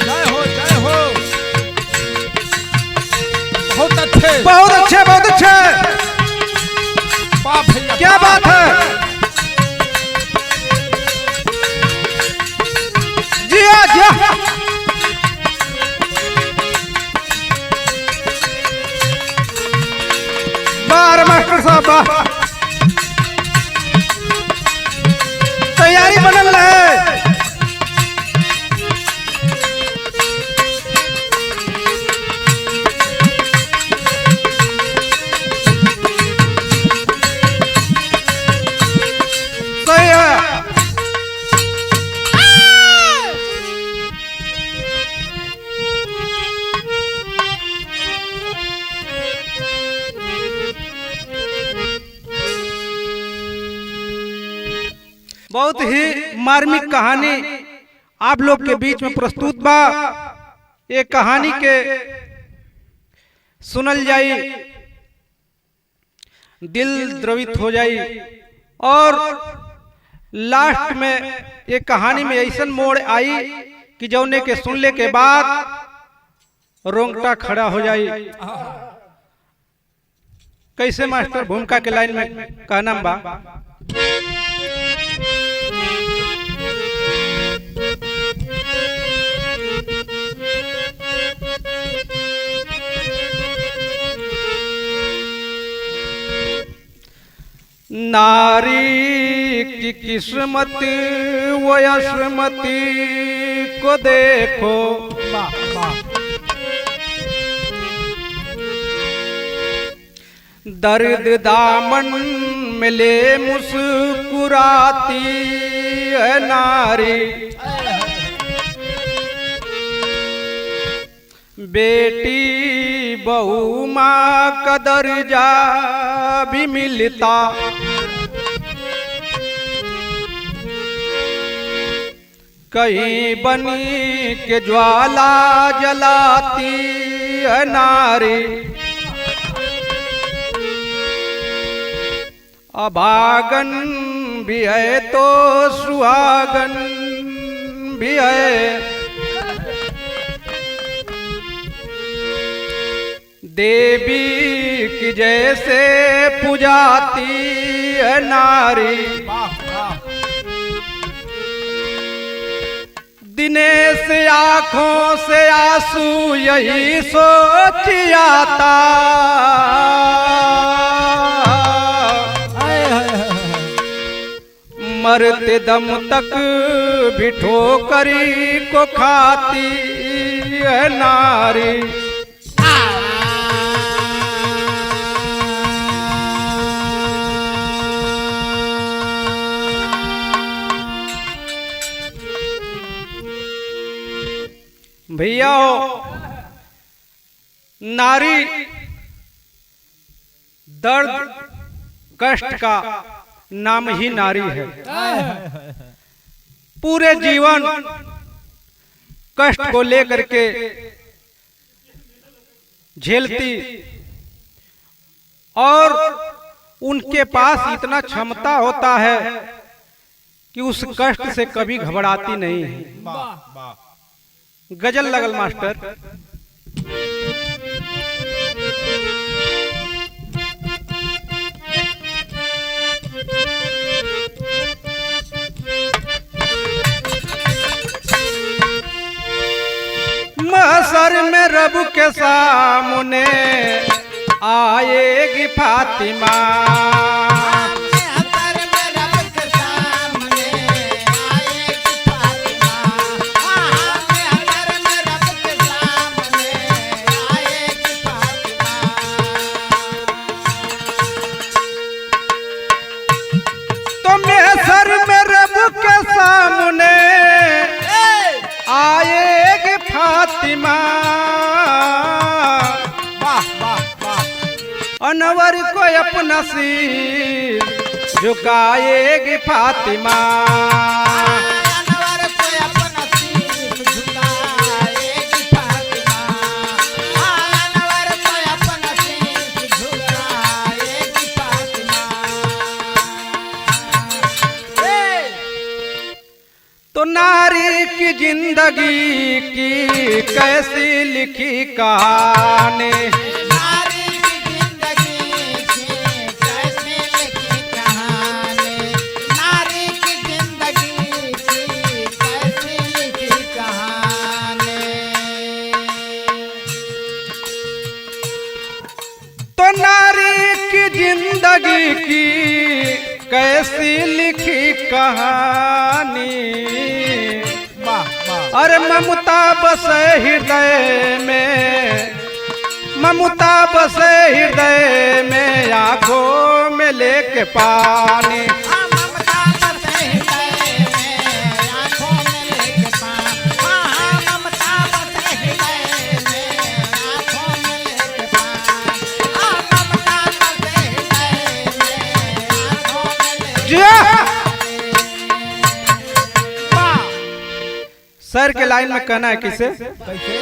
जय हो जय हो। बहुत अच्छे बहुत अच्छे बहुत अच्छे। वाह भैया, क्या बात है। जिया जिया। बार मास्टर साहब वाह। तैयारी बनल है। सही है। बहुत ही मार्मिक कहानी आप लोग के बीच में प्रस्तुत बा। ये कहानी के सुनल जाई, दिल द्रवित हो जाई और लास्ट में ये कहानी में ऐसन मोड़ आई कि जौने के सुनले के बाद रोंगटा खड़ा हो जाई। कैसे मास्टर भूमिका के लाइन में कहना बा। नारी की किस्मत वो असमति को देखो। वाह वाह। दर्द दामन में ले मुस्कुराती है नारी। बेटी बहू माँ का दर्जा भी मिलता। कहीं बनी के ज्वाला जलाती है नारी। अभागन भी है तो सुहागन भी है। देवी की जैसे पुजाती है नारी। दिनेश आंखों से आंसू यही सोच आता। मरते दम तक भी ठोकरी को खाती है नारी। भैया नारी दर्द कष्ट का नाम ही नारी है। पूरे जीवन कष्ट को लेकर के झेलती और उनके पास इतना क्षमता होता है कि उस कष्ट से कभी घबराती नहीं है। गजल लगल मास्टर। महशर में रब के सामने आएगी फातिमा। सामने आएगी फातिमा। वाह वाह वाह। अनवर को अपना सिर झुकाएगी फातिमा। अनवर को अपना सिर झुकाएगी फातिमा। अनवर को अपना सिर झुकाएगी फातिमा। तो नारी की जिंदगी की कैसी लिखी कहानी। नारी की जिंदगी की कैसे लिखी कहानी, नारी की जिंदगी की कैसे लिखी कहानी। तो नारी की जिंदगी की कैसी लिखी कहानी। वाह वाह। अरे ममता बसे हृदय में, ममता बसे हृदय में, आंखों में लेके पानी। हाँ, ममता बसे हृदय में, आँखों में लेके पानी। हाँ, ममता बसे हृदय में, आँखों में लेके पानी। हाँ, ममता बसे हृदय में, आँखों में लेके जिया वाह। सर के लाइन में कहना है किसे? कैसे?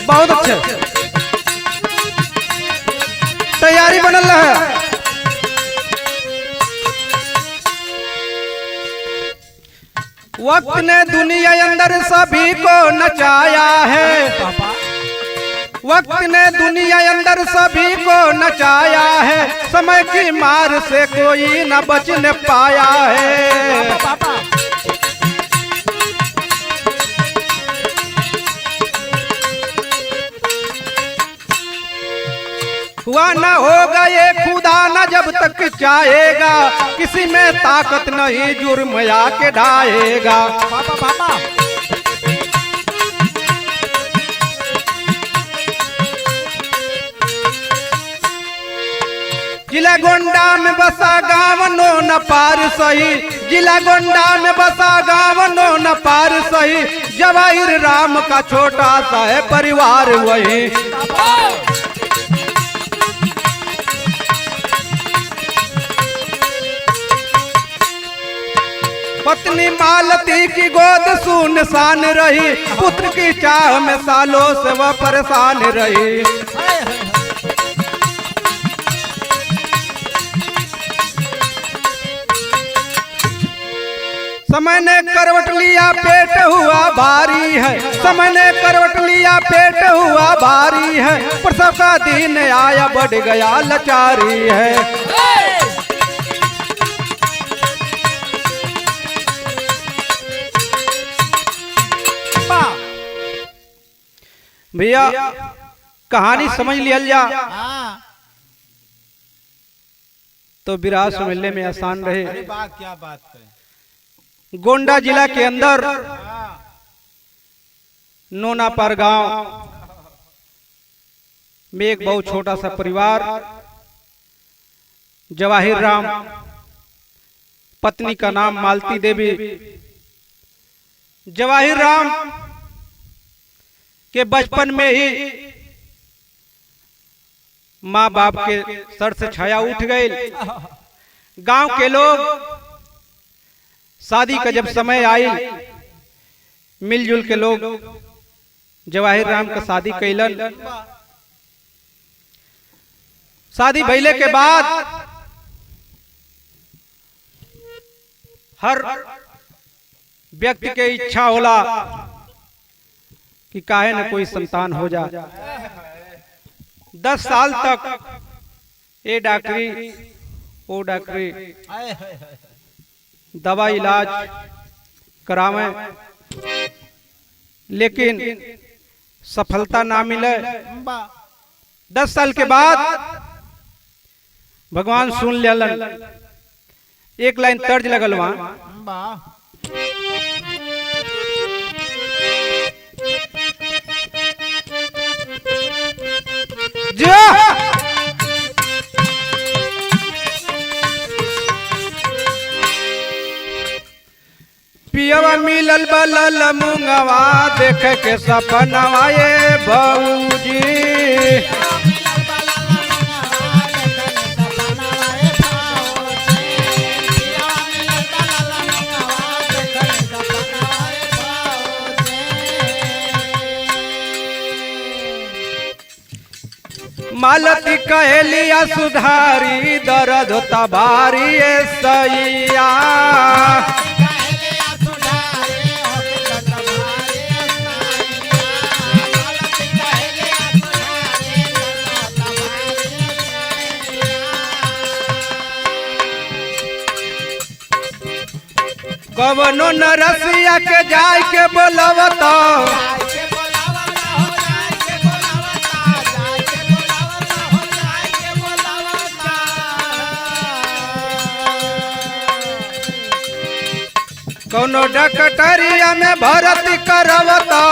बहुत अच्छे, तैयारी बनल है। वक्त ने दुनिया अंदर सभी को नचाया है, पापा वक्त ने दुनिया अंदर सभी को नचाया है, समय की मार से कोई न बच न पाया है। पापा हुआ न होगा ये खुदा न जब तक चाहेगा, किसी में ताकत नहीं जुर्म आके ढाएगा। पापा पापा जिला गोंडा में बसा गाँव नो न पार सही, जिला गोंडा में बसा गाँव नो न पार सही, जवाहिर राम का छोटा सा है परिवार वही। पत्नी मालती की गोद सुनसान रही, पुत्र की चाह में सालों से वह परेशान रही। समय ने करवट लिया पेट हुआ भारी है, समय ने करवट लिया पेट हुआ भारी है, प्रसव का दिन आया बढ़ गया लाचारी है। भैया कहानी समझ लिया जा हाँ। तो विराह समझने में आसान अरे रहे। वाह, क्या बात करें। गोंडा जिला के अंदर हाँ, नोनापर गांव में एक बहुत छोटा सा परिवार, जवाहिर राम, पत्नी का नाम मालती देवी। जवाहिर राम के बचपन में ही माँ बाप के सर से छाया उठ गई। गांव के लोग शादी का जब समय आई, मिलजुल के लोग जवाहिर राम का शादी कैलन। शादी भइले के बाद हर व्यक्ति के इच्छा होला कि काहे न कोई संतान हो जा। 10 साल तक ये डॉक्टरी वो डॉक्टरी हाय, हाय, हाय। दवा इलाज करावे, लेकिन सफलता ना मिले। वाह, 10 साल के बाद भगवान सुन लेलन। एक लाइन तर्ज लगल वहां, वाह। जो पियवा मिलल बलल मुंगवा, देख के सपनवा ये भौजी। मालती कहलिया सुधारी दर्द होता भारी ए सैया। कवनो नरसिया के जाय के बोलवता कौनो डकटरिया में भर्ती करवता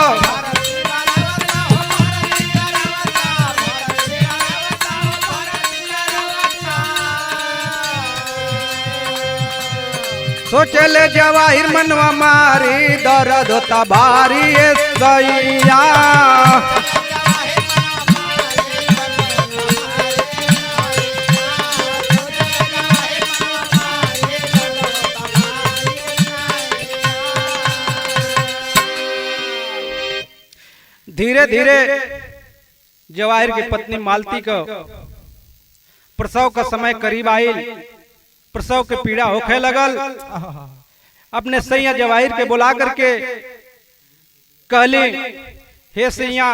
सोचले जवाहिर मनवा मारी दर्द होता भारी ए सैया। धीरे धीरे जवाहिर की पत्नी मालती का प्रसव का समय करीब आयल। प्रसव के पीड़ा होखे लगल। अपने सैया जवाहिर के बुला करके कहली, हे सैया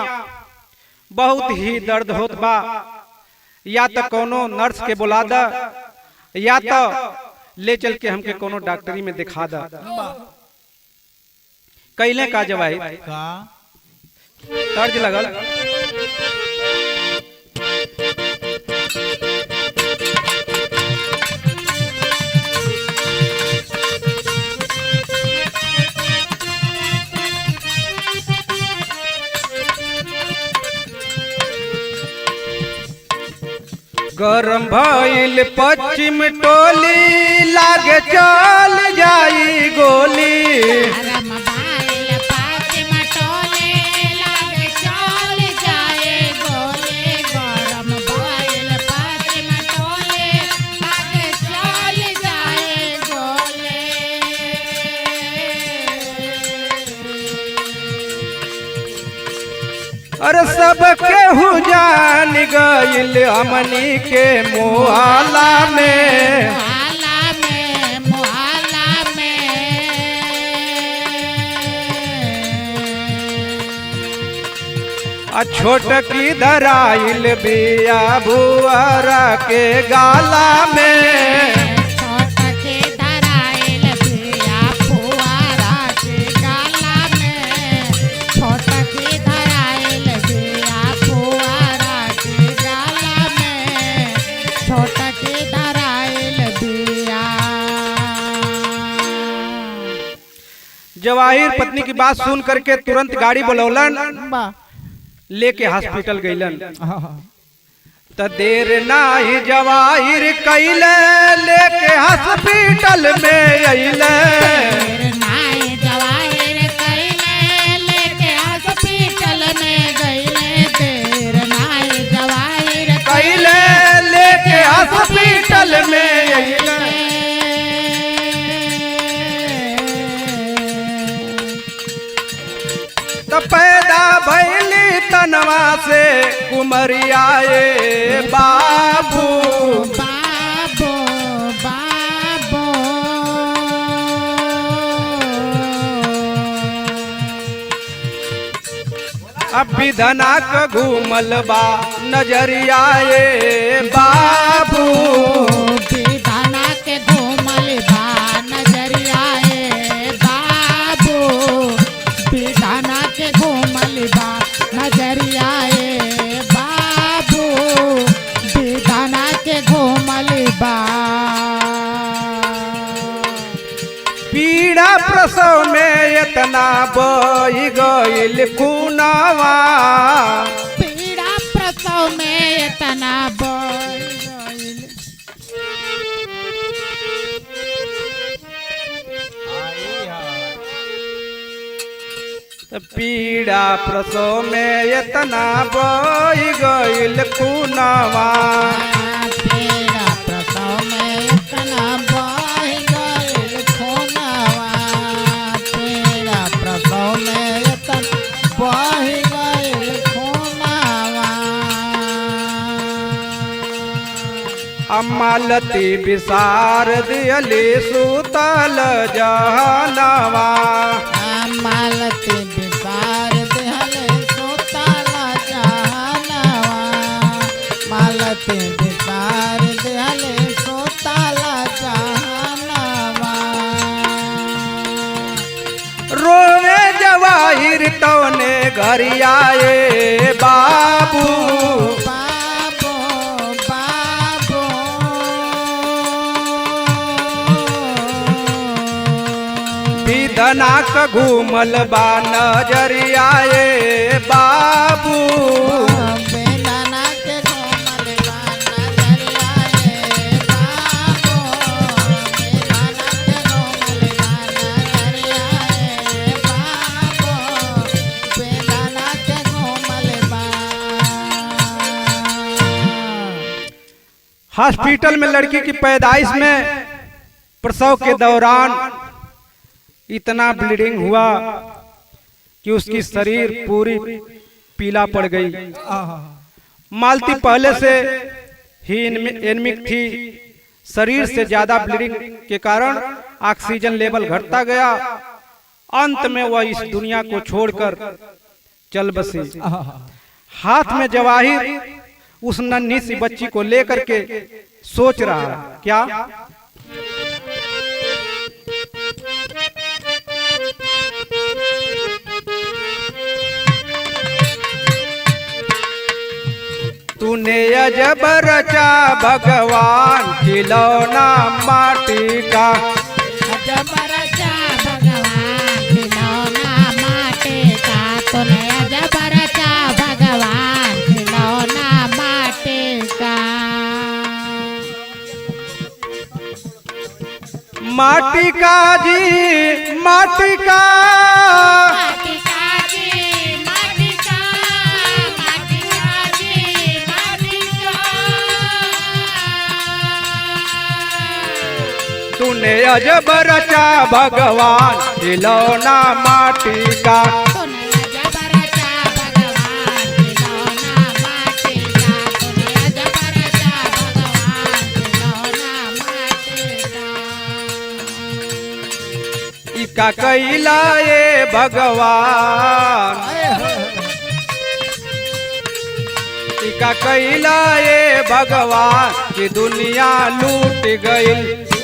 बहुत ही दर्द होत बा, या तो कोनो नर्स के बुला दा या तो ले चल के हमके कोनो डॉक्टरी में दिखा दा। कैले का जवाहिर का तर्ज लगल। गरम भइल पश्चिम टोली लागे चल जाई गोली। गरम भइल पश्चिम टोली लागे चल जाए गोली। गरम भइल पश्चिम टोली लागे चल जाए गोली। अरे सब केहू जान गइल हमनी के मोहल्ला में। मोहल्ला में मोहल्ला में आ छोटकी धराइल बिया भुआरा के गाला में। छोटके धराइल बिया फुआरा के गाला में। छोटके धराइल बिया फुआरा के गाला में। छोटके धराइल बिया। जवाहिर पत्नी की बात सुन करके तुरंत गाड़ी बुलौलन, लेके हॉस्पिटल गइलन। त देर नाही जवाहिर कैले लेके हॉस्पिटल में अइले। देर नाई जवाहिर कैले लेके हॉस्पिटल में गइले। देर नाई जवाहिर कैले लेके हॉस्पिटल में अइले। त पैदा भइली तनवा से कुमरियाए बाबू। बाबो बाबो अब विधना क घूमल बा नजरियाए बाबू। विधाना के घूमल बा नजरियाए बाबू। विधाना के घूमल बा नजरियाए बाबू। विधाना के घूमल बा। पीड़ा प्रसव में इतना बही गइल खुनावा। पीड़ा प्रसव में इतना बढ़ गइल। पीड़ा प्रसव में इतना बही गइल खुनावा। पीड़ा प्रसव में इतना बढ़ गइल खूनवा। पीड़ा प्रसव में इतना बढ़ गइल खूनवा। मालती विसार दियली सुतल जहनवा मालती विसार दिहले सुतला जहनवा मालती विसार दिहले सुतला जहनवा रोवे जवाहिर तवने घरियाए बाबू बाबू बाबू विधना क घूमल बा नजरियाए बाबू बेदाना के घूमल बा नजरियाए बाबू बेदाना के घूमल बा नजरियाए बाबू बेदाना के घूमल बा। हॉस्पिटल में लड़की की पैदाइश में प्रसव के दौरान इतना ब्लीडिंग हुआ कि उसकी शरीर पूरी पीला पड़ गई। मालती पहले से ही एनीमिक थी। शरीर से ज्यादा ब्लीडिंग के कारण ऑक्सीजन लेवल घटता गया। अंत में वह इस दुनिया को छोड़कर चल बसी। हाथ में जवाहिर उस नन्ही सी बच्ची को लेकर के सोच रहा है क्या तूने अजब रचा भगवान खिलौना माटी का अजब रचा भगवान खिलौना माटी का तूने अजब रचा भगवान खिलौना माटी का माटी का जी माटी का माटी का जी माटी का माटी का जी माटी का तूने अजब रचा भगवान खिलौना माटी का तूने अजब रचा भगवान खिलौना माटी का तूने अजब रचा भगवान खिलौना माटी का इका कैला ये भगवान इका कैला ये भगवान की दुनिया लूट गई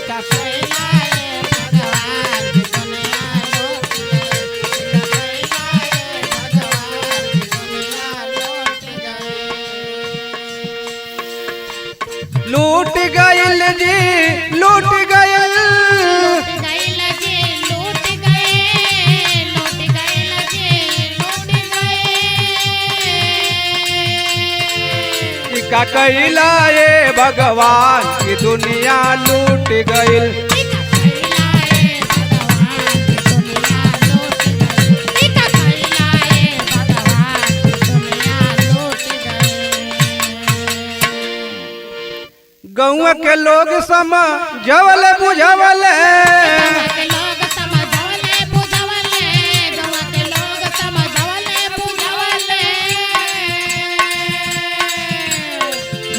का कैलाए भगवान की दुनिया लौट गई का कैलाए भगवान की दुनिया लूट गईल जी लूट गईल लूट गई लगे लूट गए लूट गए लगे लूट गए इका कैला ये भगवान की दुनिया लूट गईल का कैलाए भगवान की दुनिया लौट गई का कैलाए भगवान की दुनिया लौट गई गौवा के लोग समझवल बुझवल गाँव के लोग समझवले बुझवले गाँव के लोग समझवले बुझवले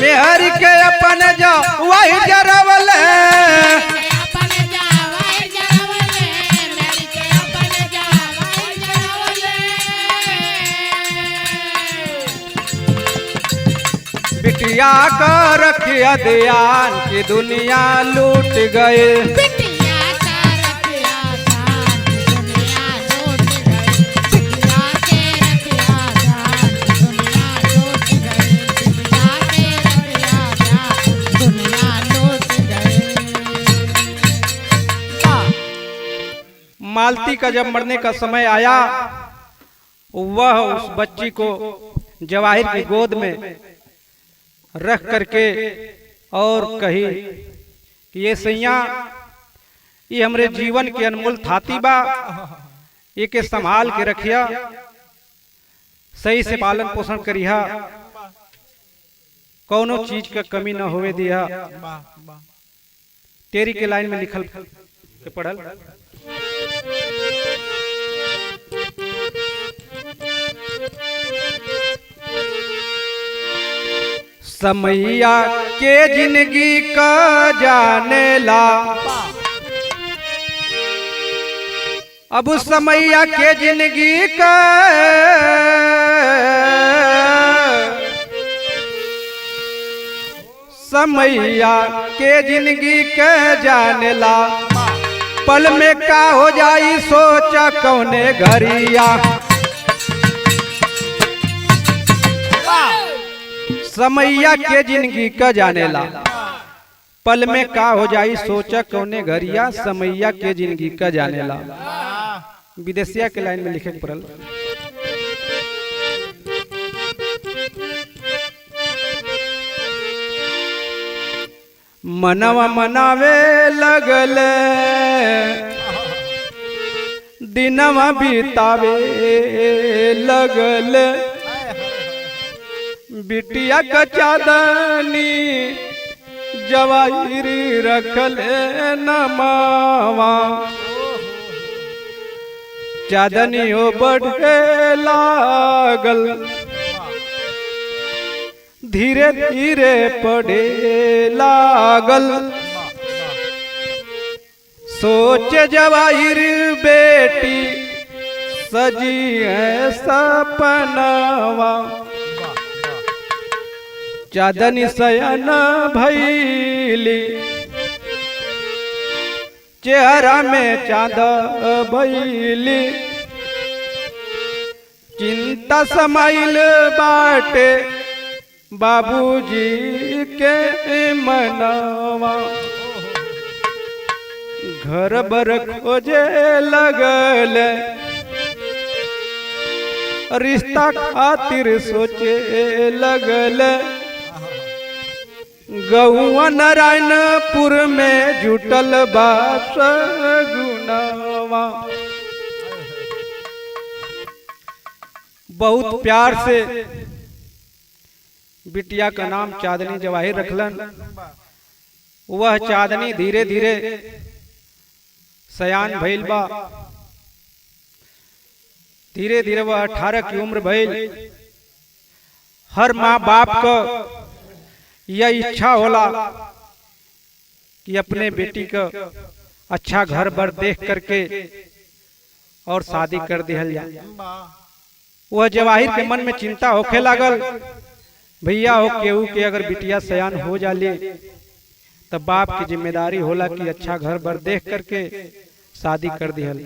मेहर के अपन जा वही जरवल अपन जावाई जरवले मेरी के अपन जावाई जरवले बिटिया का रखिया ध्यान की दुनिया लूट गए बिटिया का रखिया जान दुनिया लूट गई बिटिया के रखिया जान दुनिया लूट गई बिटिया के रखिया जान दुनिया लूट गई। मालती का जब मरने का समय आया वह उस बच्ची को जवाहिर की गोद में रख करके और कही कि ये सैया ये हमरे जीवन के अनमोल थाती बा ये के संभाल के रखिया सही से पालन पोषण करिया कौनो चीज का कमी न होवे दिया तेरी के लाइन में लिखल के पढ़ल समैया के जिंदगी का जाने ला। अब समैया के जिंदगी का समैया के जिंदगी के जाने ला। पल में का हो जाई सोचा कौने घरिया। समैया के जिंदगी का जाने ला। पल में का हो जाई सोचा कौने घरिया। समैया के जिंदगी का जाने ला। विदेशिया के लाइन में लिखे के पड़ल। मनवा मनावे लगल दिनवा बितावे लगल। बिटिया का चादनी जवाहिरी रखल नमावा। चादनी हो बढ़े लागल धीरे धीरे पड़े लागल। सोचे जवाहिर बेटी सजी है सपनावा। चादनी सयन भैली चेहरा में चाँद भैली। चिंता समाइल बाटे बाबूजी के मनवा। घर बर खोजे लगल रिश्ता खातिर सोचे लगल। गौआ नारायणपुर में जुटल बाप गुनावा। बहुत प्यार से बिटिया का नाम चांदनी जवाहिर रखलन। वह चांदनी धीरे धीरे सयान भइल बा। धीरे धीरे वह 18 की उम्र भइल। हर माँ बाप को यह इच्छा होला कि अपने बेटी का अच्छा घर बर देख करके और शादी कर दिहल जाए। वह जवाहिर के मन में चिंता होखे लागल। भैया हो केहू के अगर बिटिया सयान हो जाले तब बाप की जिम्मेदारी होला कि अच्छा घर बर देख करके शादी कर दिहल।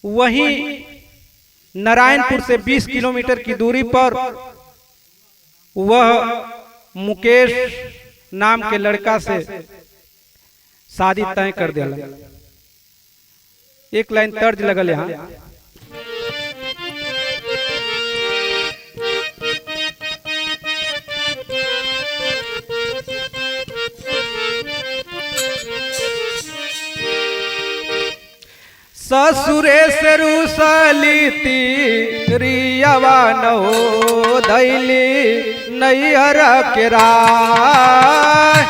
वहीं नारायणपुर से 20 किलोमीटर की दूरी पर वह मुकेश नाम के लड़का से शादी तय कर दिया। एक लाइन तर्ज लगल यहाँ। ससुरे से रूसली तीरियावा न हो धैली नैहर के राय।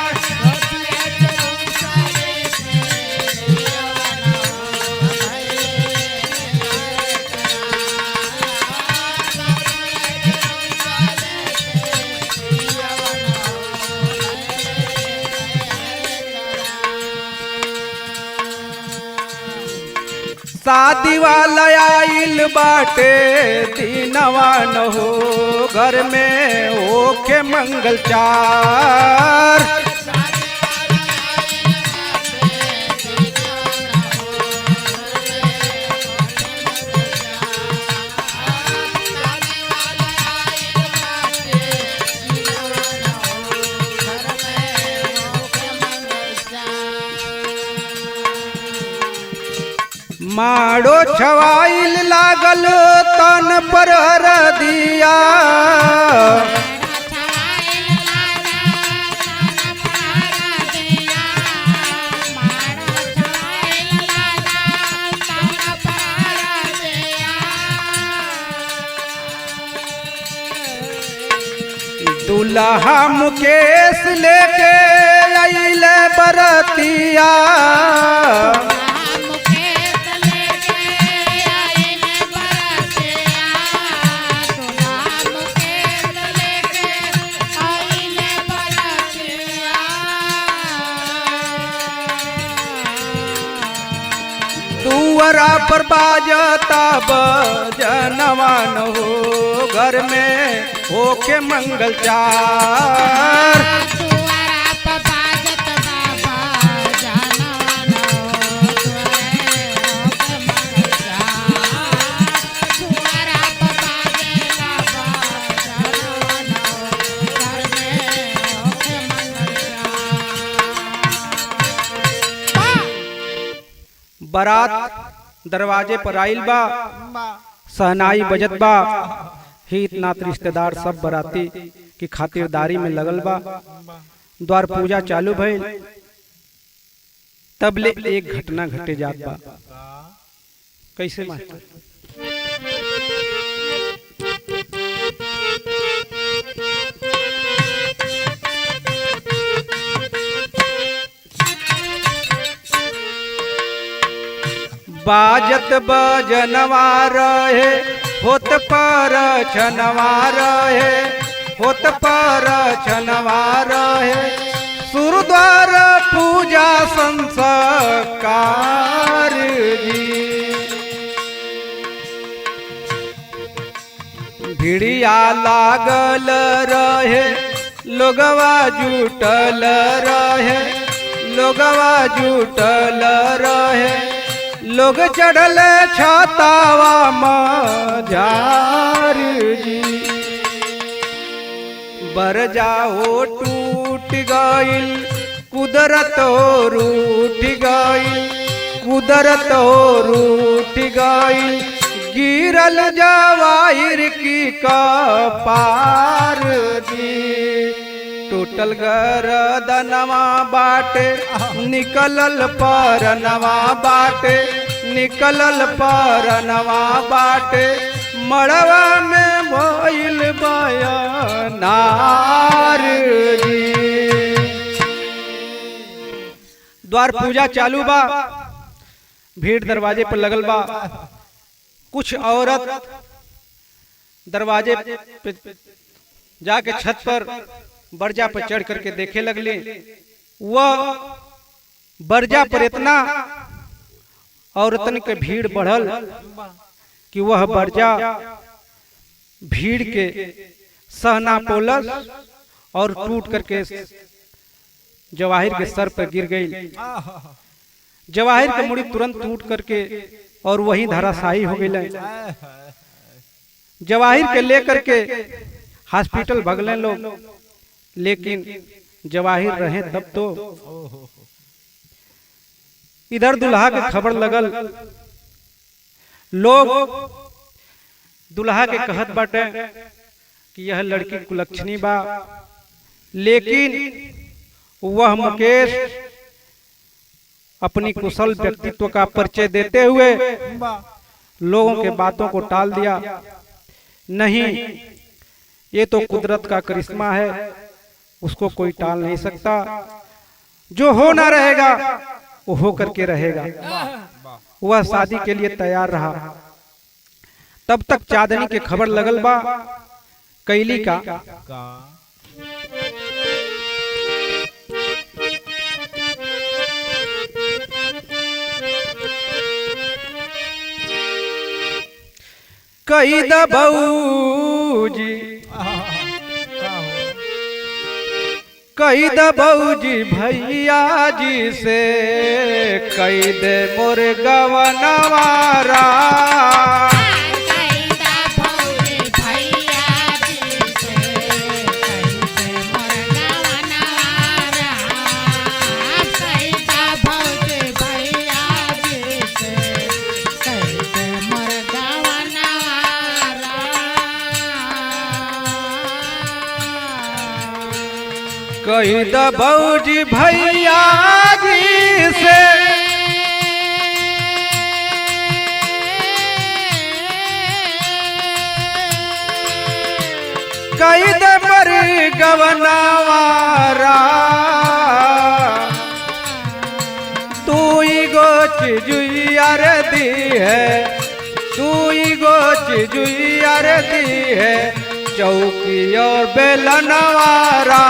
शादी वाला आइल बाटे दीनवा न हो घर में ओके मंगल चार। माड़ो छवाइल लागल तन पर हरदिया। दुल्हा मुकेश लेके आइल बरतिया। दुआरा पर बाजता बजनवान हो घर में होके मंगल चार। दुआरा पर बाजत बाबा जनवानो दुआरे होके मंगल चार। दुआरा पर बाजे बाबा जनवानो घर में होके मंगल चार। बारात दरवाजे पर आइल बा, सहनाई बजत बा, हित नात रिश्तेदार सब बराती की खातिरदारी में लगल बा। द्वार पूजा चालू भइल, तबले एक घटना घटे जात बा। कैसे मास्टर? बाजत बजनवा रहे होत पर छनवा रहे, होत पर छनवा रहे, सुरद्वार पूजा संस्कार जी। भिड़िया लागल रहे, लोगवा जुटल रहे, लोगवा जुटल रहे, लोग चढ़ल छातावा मजार जी। बरजा हो टूट गइल, कुदरत हो रूठ गइल, कुदरत हो रूठ गइल, गिरल जवाहिर की कपार जी। टूटल गरदनवा बाटे, निकलल परनवा बाटे, निकलल परनवा बाटे, मड़वा में भइल बयानार जी। द्वार पूजा चालू बा, भीड़ दरवाजे पर लगल बा। कुछ औरत दरवाजे पे जाके छत पर बरजा पर चढ़ करके देखे लगले। वह बरजा पर इतना औरतन के भीड़ बढ़ल कि वह बरजा भीड़ के सहना पोलस और टूट करके जवाहिर के सर पर गिर गई। जवाहिर के मुड़ी तुरंत टूट करके और वही धराशायी हो गई। जवाहिर के लेकर के हॉस्पिटल भगले लोग, लेकिन जवाहिर रहे तब तो। इधर दुल्हा के खबर लगल, लोग दुल्हा के कहत बाटे कि यह लड़की कुलक्षणी बा, लेकिन वह मुकेश अपनी कुशल व्यक्तित्व का परिचय देते हुए लोगों के बातों को टाल दिया। नहीं, ये तो कुदरत का करिश्मा है, उसको कोई टाल नहीं सकता। जो होना रहेगा वो हो करके रहेगा। वह शादी के लिए तैयार रहा। तब तक चांदनी के खबर लगल बा कैली का। कई दबऊजी, कई दबऊजी भैया जी से, कई दे मोर गवनवारा। कही दबऊजी भैया जी से, कही दे मर गवनवारा। तू ही गोच जुइयार दी है, तू ही गोच जुइयार दी है, चौकी और बेलनवारा।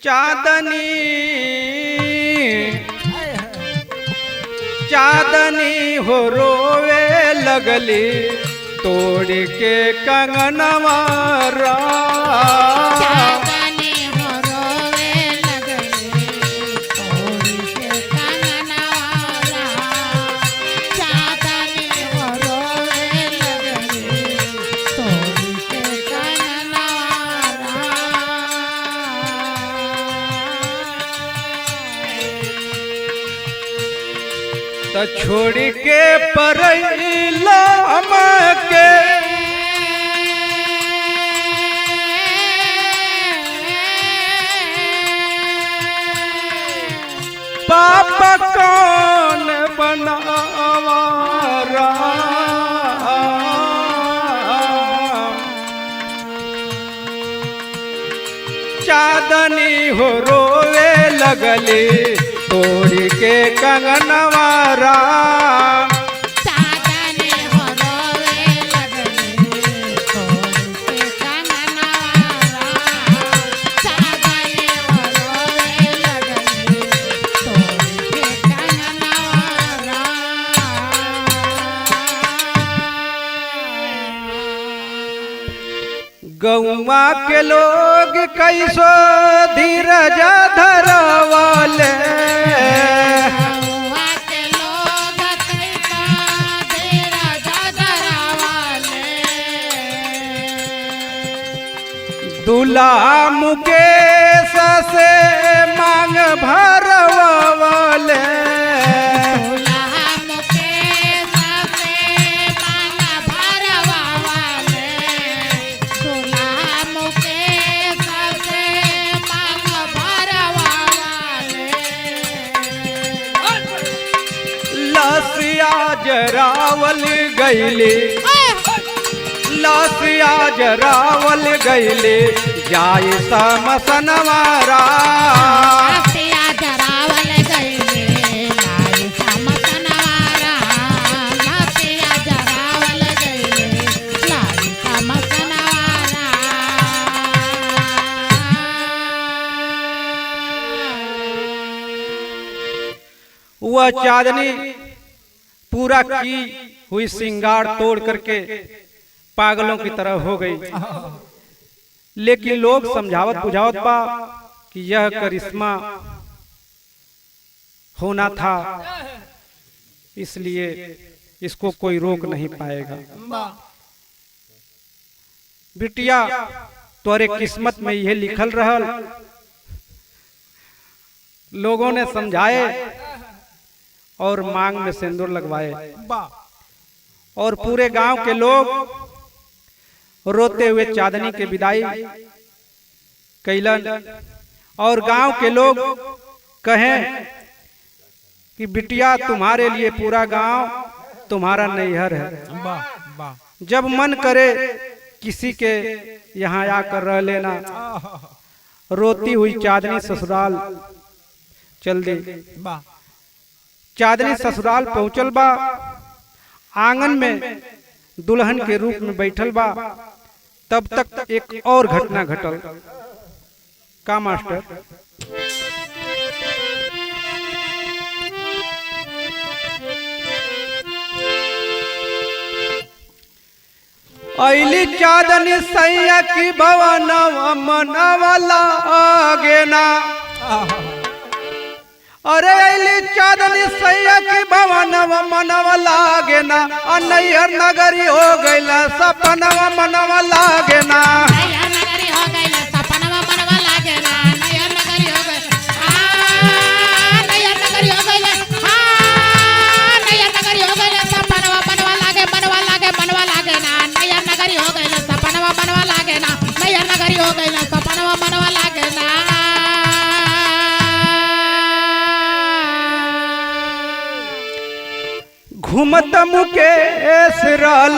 चांदनी चांदनी हो रोवे लगली तोड़ के कंगनवा चांदनी हो रोवे लगली तोड़ के कंगनवा चांदनी हो रोवे लगली तोड़ के कंगनवा त छोड़ के परैला हमके पाप कौन बनावारा चांदनी हो रोवे लगली तोड़ के कंगनवारा चांदनी हो रोवे लगली तोड़ के कंगनवा चांदनी हो रोवे लगली तोड़ के कंगनवा गौवा के लोग कैसो धीरज धरवाले गौवा के लोग कैसा धीरज धरवाले दूल्हा मुकेश से मांग भरवाले दूल्हा मुकेश से मांग भरवाले दूल्हा मुकेश से मांग भरवाले लसिया जरावल गईले लसिया जरावल गईले जाय समसनवारा लसिया जरावल गईले लाय समसनवारा लसिया जरावल गईले लाय समसनवारा वह चांदनी पूरा की हुई श्रृंगार तोड़ करके पागलों की तरह हो गई। लेकिन लोग समझावत बुझावत पा कि यह करिश्मा होना था, इसलिए इसको कोई रोक नहीं पाएगा। बिटिया तोरे किस्मत में यह लिखल रहल। लोगों ने समझाए और मांग में सिंदूर लगवाए और पूरे गांव के लोग रोते हुए चांदनी के विदाई कैलन और गांव के लोग कहें कि बिटिया तुम्हारे लिए पूरा गांव तुम्हारा नैहर है। जब मन करे किसी के यहाँ आकर रह लेना। रोती हुई चांदनी ससुराल चल दी। चांदनी ससुराल पहुंचल बा। आंगन में दुल्हन के रूप में बैठल बा। तब तक एक और घटना घटल। का मास्टर? ऐली चांदनी सैया की भवनवा मनवला आगेना। अरे ऐली चांदनी सैया की भवनवा मनवा लागेना। नैहर नगरी हो गईला सपनवा मनवा लागेना। नैहर नगरी हो गईला सपनवा मनवा लागेना। नैहर नगरी हो गईला नैहर नगरी हो गईला नैहर नगरी हो गईला सपनवा मनवा लागे मनवा लागेना। नैहर नगरी हो गईला सपनवा मनवा लागेना। नैहर नगरी हो गईला सपनवा मनवा लागेना। घूमत मुकेश रहल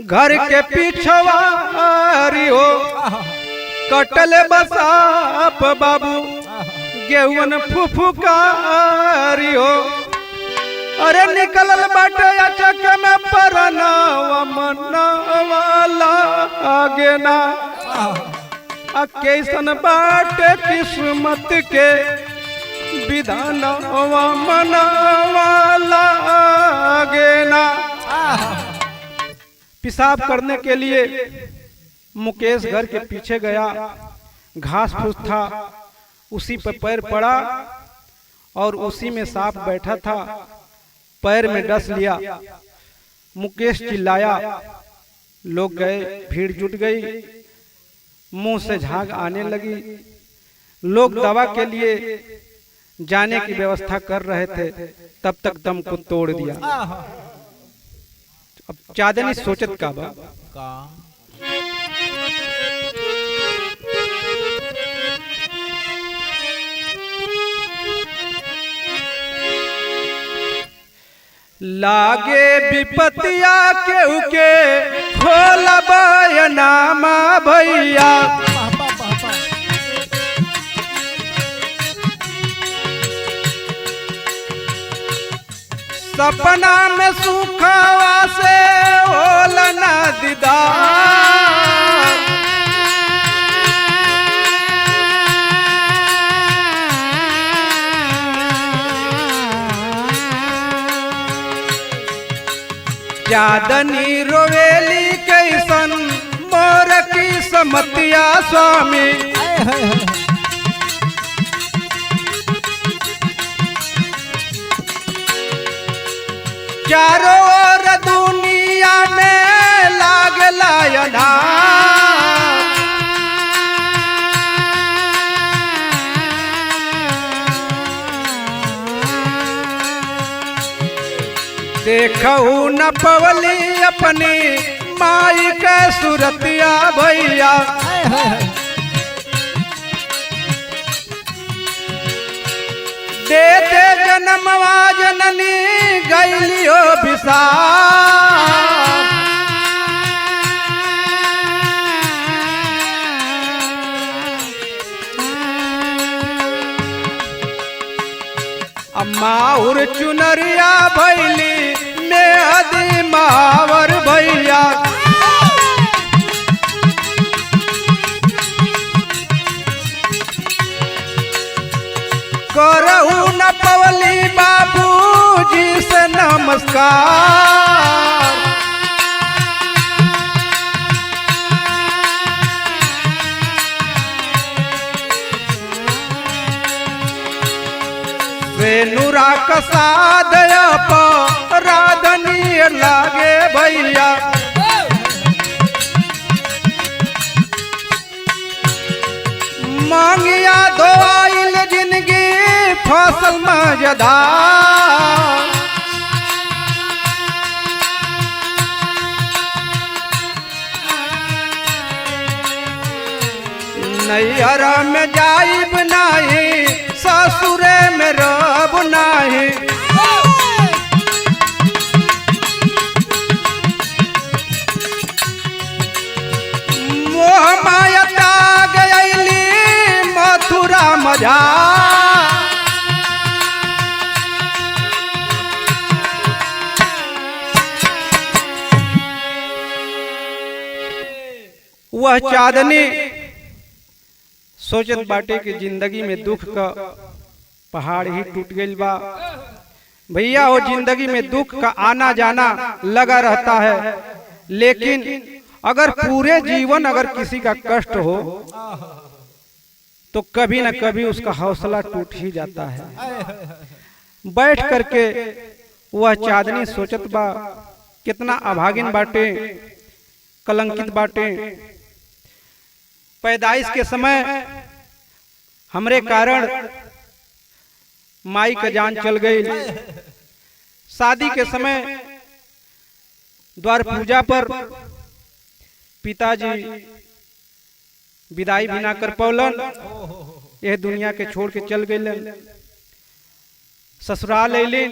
घर के पिछवारी हो। कटल बसाप बाबू गेहूं फुफुकारी हो। अरे निकलल बाटे अचक में परनवा मनवा लागेना। कैसन बाट किस्मत के विधान मनवा लागे ना। पेशाब करने के लिए मुकेश घर के पीछे गया, घास फूस था, उसी पर पैर पड़ा और उसी में सांप बैठा था, पैर में डस लिया। मुकेश चिल्लाया, लोग गए, भीड़ जुट गई, मुंह से झाग आने लगी। लोग दवा के लिए जाने की व्यवस्था कर रहे थे, तब तक दम को तोड़ दिया। अब चांदनी सोचत का बा लागे विपतिया केहू के खोला बयनामा भैया। सपना में सुखवा से होला ना दीदार। चांदनी रोवेली कैसन मोर की समतिया स्वामी। चारों ओर दुनिया में लागला अंधार। देखऊ न पवली अपनी माई के सुरतिया भैया। दे दे जन्मवा जननी गैलियो विसार। माहुर चुनरिया भैली मेहदी मावर भैया। करहू न पवली बाबूजी से नमस्कार। वेनुरा कसाद राधनी लागे भैया। मांगिया धोआइल जिंदगी फसल मजेदार। नैहर में जाइब नाही, ससुरे में रब नाही। मोह माया त्याग अइली मथुरा मझा। वह चांदनी सोचत बाटे कि जिंदगी में दुख का पहाड़ ही टूट गइल बा भैया। वो जिंदगी में दुख का आना जाना लगा रहता है, लेकिन अगर पूरे जीवन अगर किसी का कष्ट हो तो कभी न कभी उसका हौसला टूट ही जाता है। बैठ करके वह चांदनी सोचत बा, कितना अभागिन बाटे, कलंकित बाटे। पैदाइश के समय हमरे कारण माई का जान चल गई। शादी के समय द्वार पूजा पर पिताजी विदाई भी ना कर पौलन, यह दुनिया के छोड़ के चल गए। ससुराल अइली,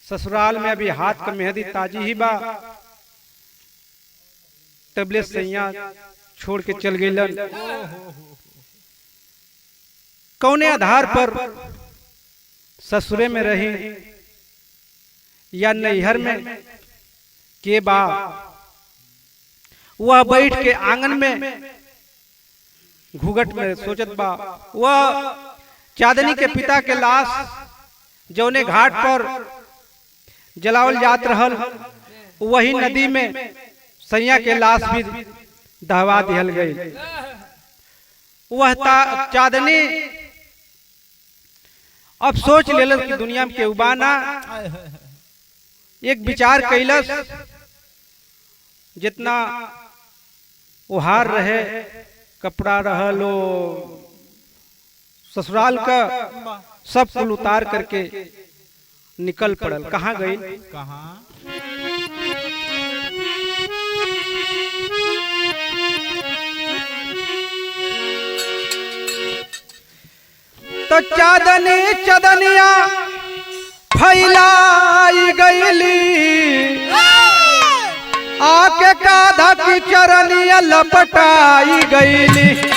ससुराल में अभी हाथ का मेहंदी ताजी ही बा, टेबलेट से यहाँ छोड़ के चल गए। कौने आधार पर ससुरे में रही या नैहर में के बा। वह बैठ के आंगन में घूघट में सोचत बा। वह चांदनी के पिता के लाश जौने घाट पर जलावल जात रहल, वही नदी में सैया के लाश भी दहवा दिहल गई। वह चांदनी अब सोच लेलस कि दुनिया में केहू बा ना। एक विचार कैलस, जितना उहार रहे, कपड़ा रहलो, ससुराल का सब कुल उतार करके निकल पड़ल। कहाँ गई? कहाँ? तो चांदनी चदनिया फैलाई गईली, आके काधा की चरनिया लपटाई गईली।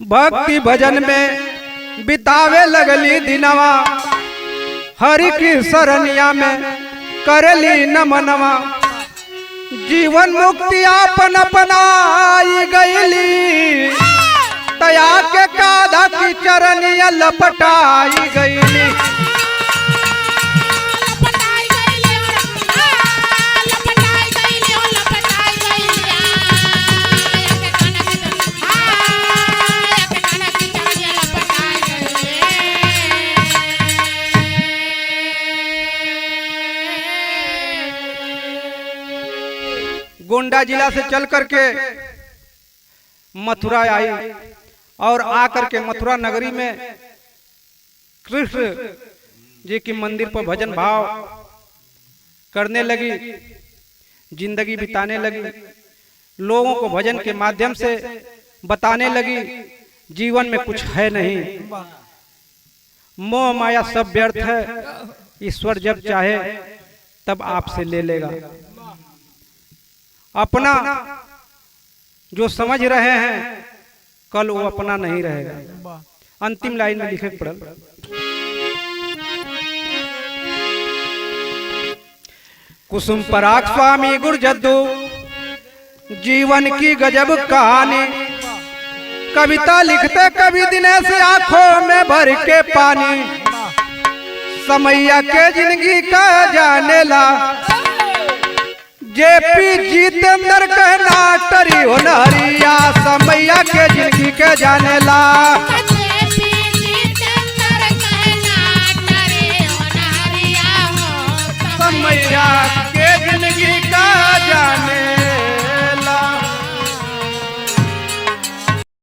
भक्ति भजन में बितावे लगली दिनवा, हरि की सरनिया में करली नमनवा। जीवन मुक्ति आपन अपनाई गईली, तया के काधा की चरनिया लपटाई गईली। गोंडा जिला से चल करके मथुरा आई और आकर के मथुरा नगरी में कृष्ण जी की मंदिर पर भजन भाव करने लगी, जिंदगी बिताने लगी। लोगों को भजन के माध्यम से बताने लगी जीवन में कुछ है नहीं, मोह माया सब व्यर्थ है, ईश्वर जब चाहे तब आपसे ले लेगा। अपना जो समझ रहे हैं कल वो अपना नहीं रहेगा। अंतिम लाइन में लिखे पड़ल, कुसुम पराग स्वामी गुरजद्दू जीवन की गजब कहानी। कविता लिखते कवि दिनेश आंखों में भर के पानी। समैया के जिंदगी का जाने ला, जेपी जितेंद्र कहना टरी हो नहरिया। समैया के जिंदगी के जाने ला।